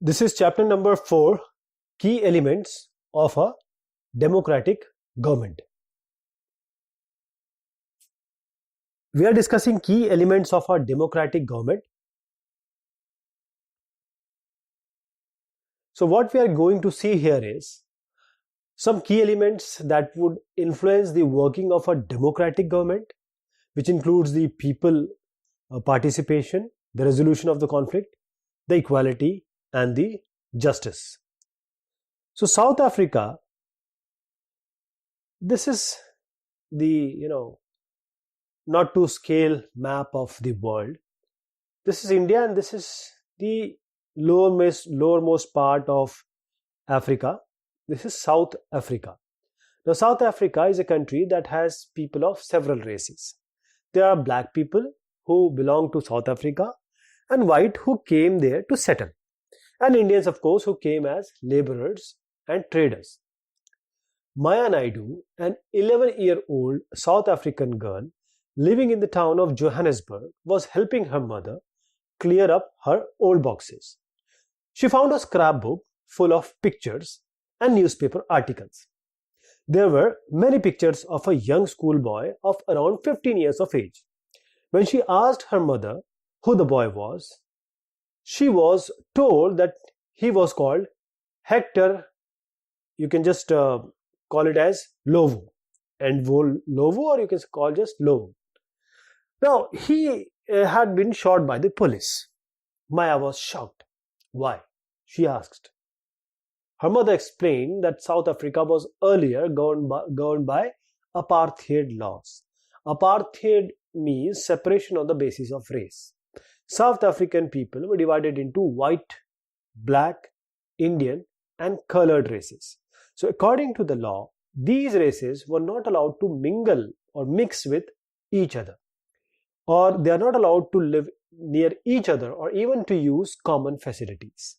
This is chapter number 4, Key Elements of a Democratic Government. We are discussing key elements of a democratic government. So what we are going to see here is some key elements that would influence the working of a democratic government, which includes the people participation, the resolution of the conflict, the equality, and the justice. So South Africa, this is the not to scale map of the world. This is India, and this is the lowermost part of Africa. This is South Africa. Now South Africa is a country that has people of several races. There are black people who belong to South Africa and white who came there to settle, and Indians, of course, who came as laborers and traders. Maya Naidu, an 11-year-old South African girl living in the town of Johannesburg, was helping her mother clear up her old boxes. She found a scrapbook full of pictures and newspaper articles. There were many pictures of a young schoolboy of around 15 years of age. When she asked her mother who the boy was, she was told that he was called Hector. You can just call it as Lovo, and Lovo, or you can call just Lovo. Now, he had been shot by the police. Maya was shocked. Why? She asked. Her mother explained that South Africa was earlier governed by apartheid laws. Apartheid means separation on the basis of race. South African people were divided into white, black, Indian, and colored races. So according to the law, these races were not allowed to mingle or mix with each other, or they are not allowed to live near each other or even to use common facilities.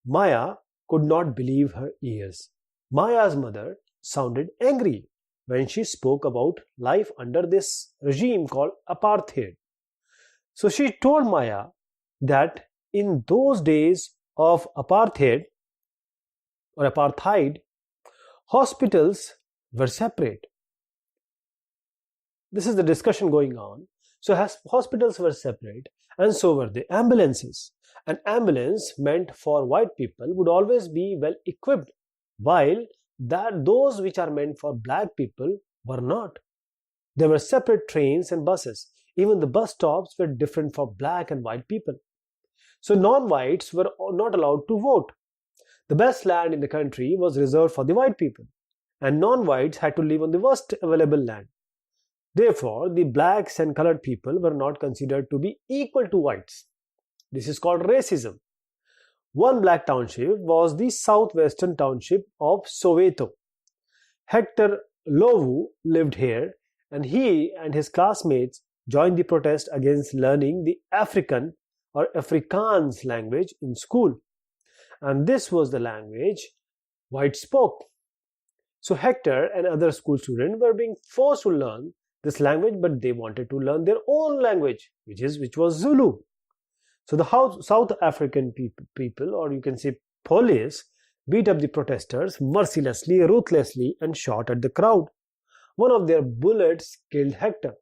Maya could not believe her ears. Maya's mother sounded angry when she spoke about life under this regime called apartheid. So she told Maya that in those days of apartheid, hospitals were separate. This is the discussion going on. So hospitals were separate, and so were the ambulances. An ambulance meant for white people would always be well equipped, while those which are meant for black people were not. There were separate trains and buses. Even the bus stops were different for black and white people. So non-whites were not allowed to vote. The best land in the country was reserved for the white people, and non-whites had to live on the worst available land. Therefore, the blacks and colored people were not considered to be equal to whites. This is called racism. One black township was the southwestern township of Soweto. Hector Lovu lived here, and he and his classmates joined the protest against learning the African or Afrikaans language in school. And this was the language whites spoke. So Hector and other school students were being forced to learn this language, but they wanted to learn their own language, which was Zulu. So the South African people, or you can say police, beat up the protesters mercilessly, ruthlessly, and shot at the crowd. One of their bullets killed Hector.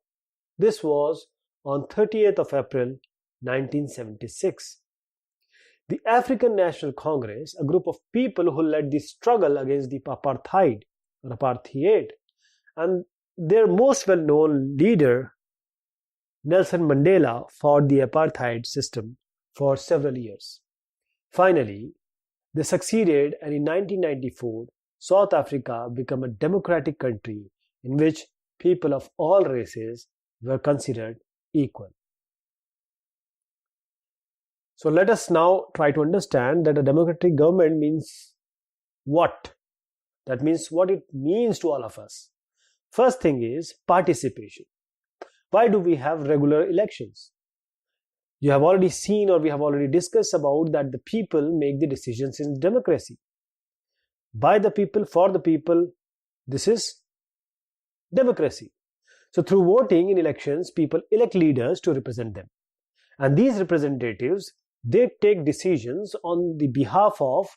This was on 30th of April 1976. The African National Congress, a group of people who led the struggle against the apartheid, and their most well-known leader, Nelson Mandela, fought the apartheid system for several years. Finally, they succeeded, and in 1994, South Africa became a democratic country in which people of all races were considered equal. So let us now try to understand that a democratic government means what? That means what it means to all of us. First thing is participation. Why do we have regular elections? You have already seen, or we have already discussed about that the people make the decisions in democracy. By the people, for the people, this is democracy. So through voting in elections, people elect leaders to represent them. And these representatives they take decisions on the behalf of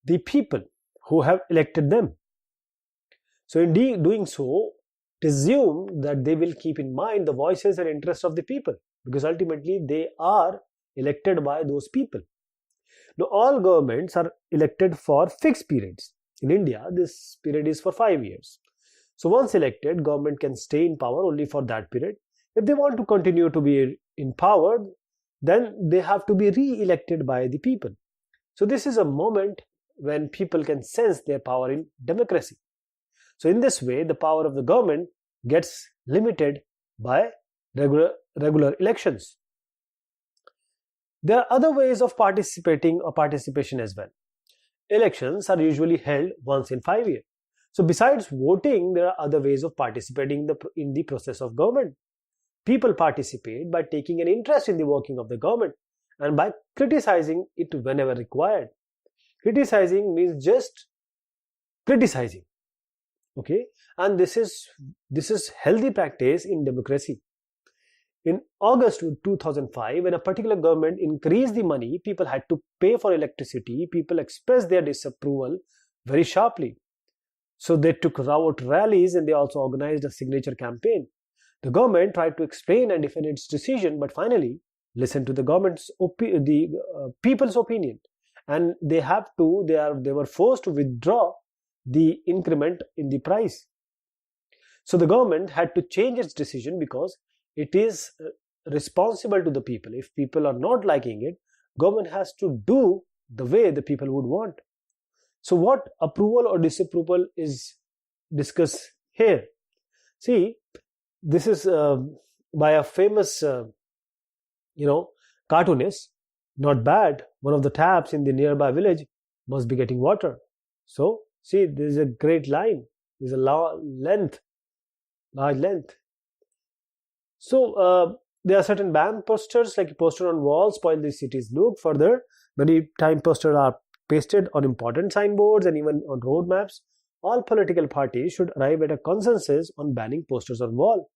the people who have elected them. So in doing so, it is assumed that they will keep in mind the voices and interests of the people, because ultimately they are elected by those people. Now, all governments are elected for fixed periods. In India, this period is for 5 years. So once elected, government can stay in power only for that period. If they want to continue to be in power, then they have to be re-elected by the people. So this is a moment when people can sense their power in democracy. So in this way, the power of the government gets limited by regular elections. There are other ways of participating or participation as well. Elections are usually held once in 5 years. So besides voting, there are other ways of participating in the process of government. People participate by taking an interest in the working of the government and by criticizing it whenever required. Criticizing means just criticizing. Okay, and this is healthy practice in democracy. In August 2005, when a particular government increased the money people had to pay for electricity, people expressed their disapproval very sharply. So they took out rallies and they also organized a signature campaign. The government tried to explain and defend its decision, but finally listened to the people's opinion, and they were forced to withdraw the increment in the price. So the government had to change its decision because it is responsible to the people. If people are not liking it, government has to do the way the people would want. So what approval or disapproval is discussed here? See, this is by a famous cartoonist. Not bad, one of the taps in the nearby village must be getting water. So see, there is a great line, there is a large length. So there are certain ban posters, like a poster on walls spoil the city's look. Further, many time posters are pasted on important signboards and even on road maps. All political parties should arrive at a consensus on banning posters on wall.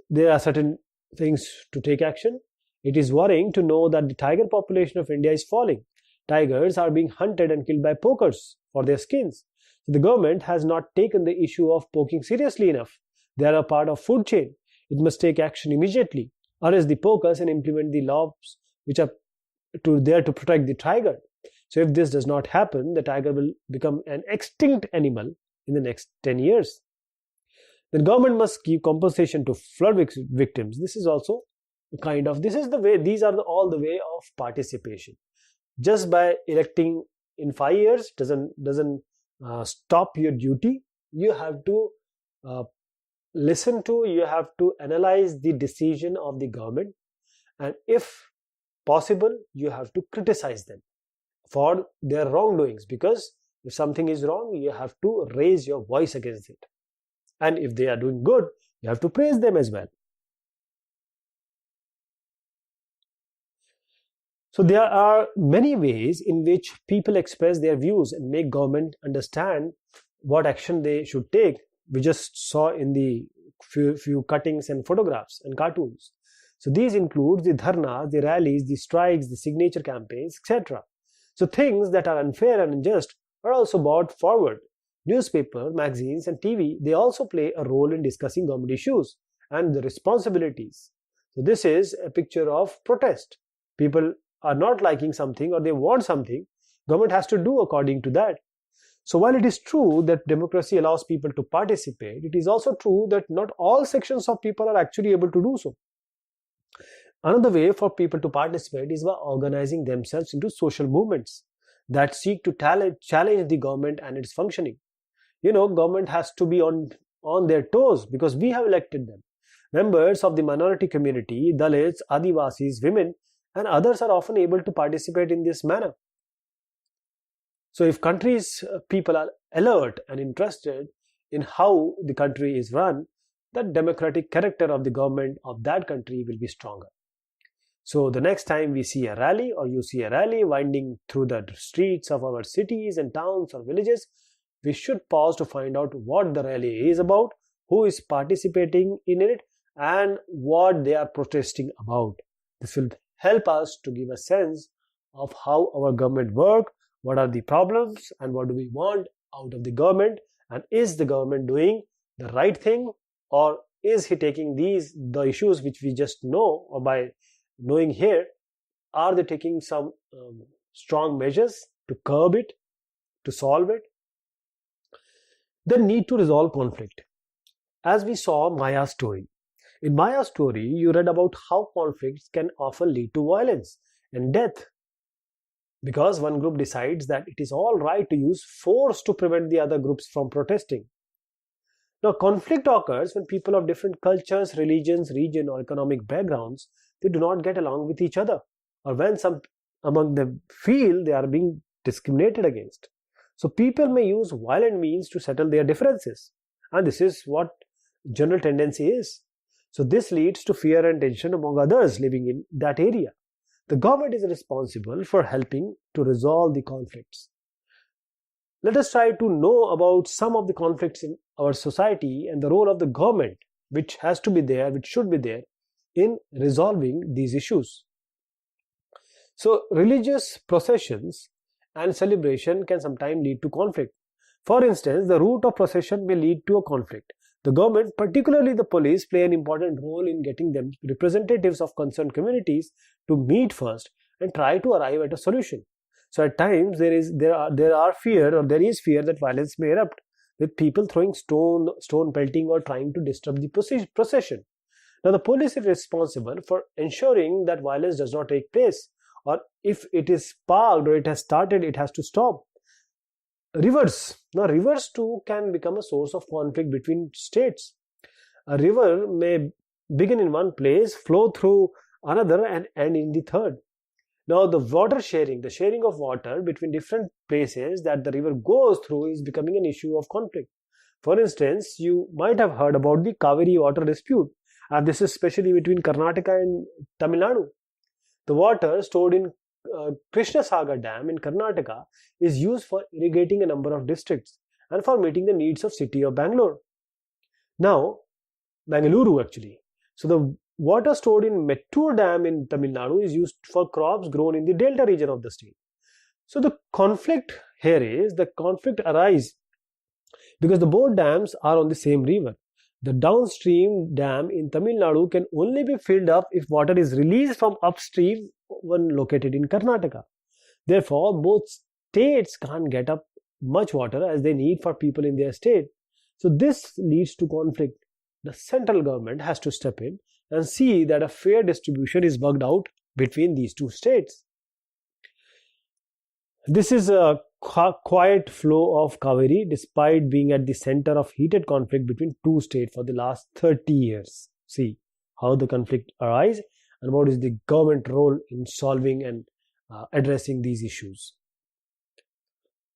There are certain things to take action. It is worrying to know that the tiger population of India is falling. Tigers are being hunted and killed by pokers for their skins. The government has not taken the issue of poking seriously enough. They are a part of food chain. It must take action immediately, arrest the pokers and implement the laws which are there to protect the tiger. So if this does not happen, the tiger will become an extinct animal in the next 10 years. The government must give compensation to flood victims. This is also these are all the way of participation. Just by electing in 5 years doesn't stop your duty. You have to you have to analyze the decision of the government, and if possible, you have to criticize them for their wrongdoings, because if something is wrong, you have to raise your voice against it. And if they are doing good, you have to praise them as well. So there are many ways in which people express their views and make government understand what action they should take. We just saw in the few cuttings and photographs and cartoons. So these include the dharnas, the rallies, the strikes, the signature campaigns, etc. So things that are unfair and unjust are also brought forward. Newspaper, magazines and TV, they also play a role in discussing government issues and the responsibilities. So this is a picture of protest. People are not liking something or they want something, government has to do according to that. So while it is true that democracy allows people to participate, it is also true that not all sections of people are actually able to do so. Another way for people to participate is by organizing themselves into social movements that seek to challenge the government and its functioning. Government has to be on their toes because we have elected them. Members of the minority community, Dalits, Adivasis, women, and others are often able to participate in this manner. So if countries' people are alert and interested in how the country is run, the democratic character of the government of that country will be stronger. So the next time we see a rally, or you see a rally winding through the streets of our cities and towns or villages, we should pause to find out what the rally is about, who is participating in it, and what they are protesting about. This will help us to give a sense of how our government work, what are the problems, and what do we want out of the government, and is the government doing the right thing, or is he taking the issues which we just know, or by knowing here, are they taking some strong measures to curb it, to solve it? The need to resolve conflict. As we saw Maya's story. In Maya's story, you read about how conflicts can often lead to violence and death because one group decides that it is all right to use force to prevent the other groups from protesting. Now, conflict occurs when people of different cultures, religions, region, or economic backgrounds, they do not get along with each other, or when some among them feel they are being discriminated against. So people may use violent means to settle their differences, and this is what general tendency is. So this leads to fear and tension among others living in that area. The government is responsible for helping to resolve the conflicts. Let us try to know about some of the conflicts in our society and the role of the government, which has to be there, which should be there in resolving these issues. So religious processions and celebration can sometimes lead to conflict. For instance, the route of procession may lead to a conflict. The government, particularly the police, play an important role in getting them representatives of concerned communities to meet first and try to arrive at a solution. So at times there is fear that violence may erupt, with people throwing stone pelting, or trying to disturb the procession. Now the police is responsible for ensuring that violence does not take place, or if it is sparked or it has started, it has to stop. Rivers. Now rivers too can become a source of conflict between states. A river may begin in one place, flow through another, and end in the third. Now the sharing of water between different places that the river goes through is becoming an issue of conflict. For instance, you might have heard about the Kaveri water dispute, and this is especially between Karnataka and Tamil Nadu. The water stored in Krishna Sagar Dam in Karnataka is used for irrigating a number of districts and for meeting the needs of city of Bangalore. Now, Bangalore actually. So the water stored in Mettur Dam in Tamil Nadu is used for crops grown in the delta region of the state. So the conflict arises because the both dams are on the same river. The downstream dam in Tamil Nadu can only be filled up if water is released from upstream one located in Karnataka. Therefore, both states can't get up much water as they need for people in their state. So this leads to conflict. The central government has to step in and see that a fair distribution is worked out between these two states. This is a quiet flow of Kaveri despite being at the center of heated conflict between two states for the last 30 years. See how the conflict arises and what is the government role in solving and addressing these issues.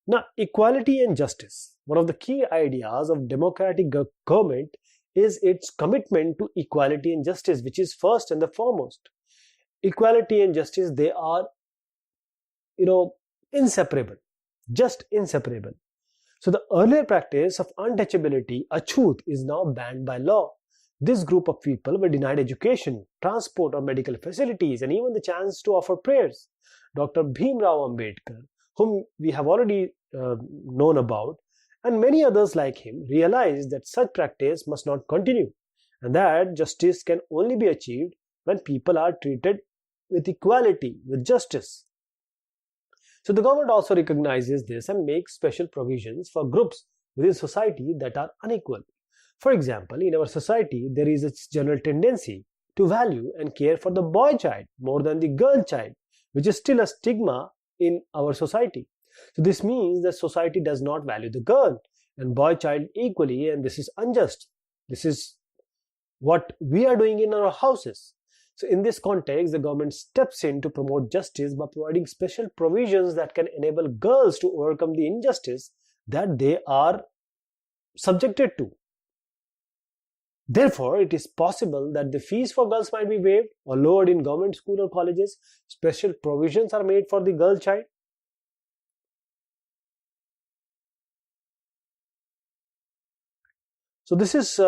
Now, equality and justice. One of the key ideas of democratic government is its commitment to equality and justice, which is first and the foremost. Equality and justice, they are, inseparable, just inseparable. So the earlier practice of untouchability, achut, is now banned by law. This group of people were denied education, transport or medical facilities, and even the chance to offer prayers. Dr. Bhim Rao Ambedkar, whom we have already known about, and many others like him, realized that such practice must not continue, and that justice can only be achieved when people are treated with equality, with justice. So the government also recognizes this and makes special provisions for groups within society that are unequal. For example, in our society, there is a general tendency to value and care for the boy child more than the girl child, which is still a stigma in our society. So this means that society does not value the girl and boy child equally, and this is unjust. This is what we are doing in our houses. So in this context, the government steps in to promote justice by providing special provisions that can enable girls to overcome the injustice that they are subjected to. Therefore, it is possible that the fees for girls might be waived or lowered in government school or colleges. Special provisions are made for the girl child. So this is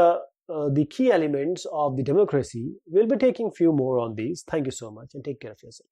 the key elements of the democracy. We'll be taking few more on these. Thank you so much and take care of yourself.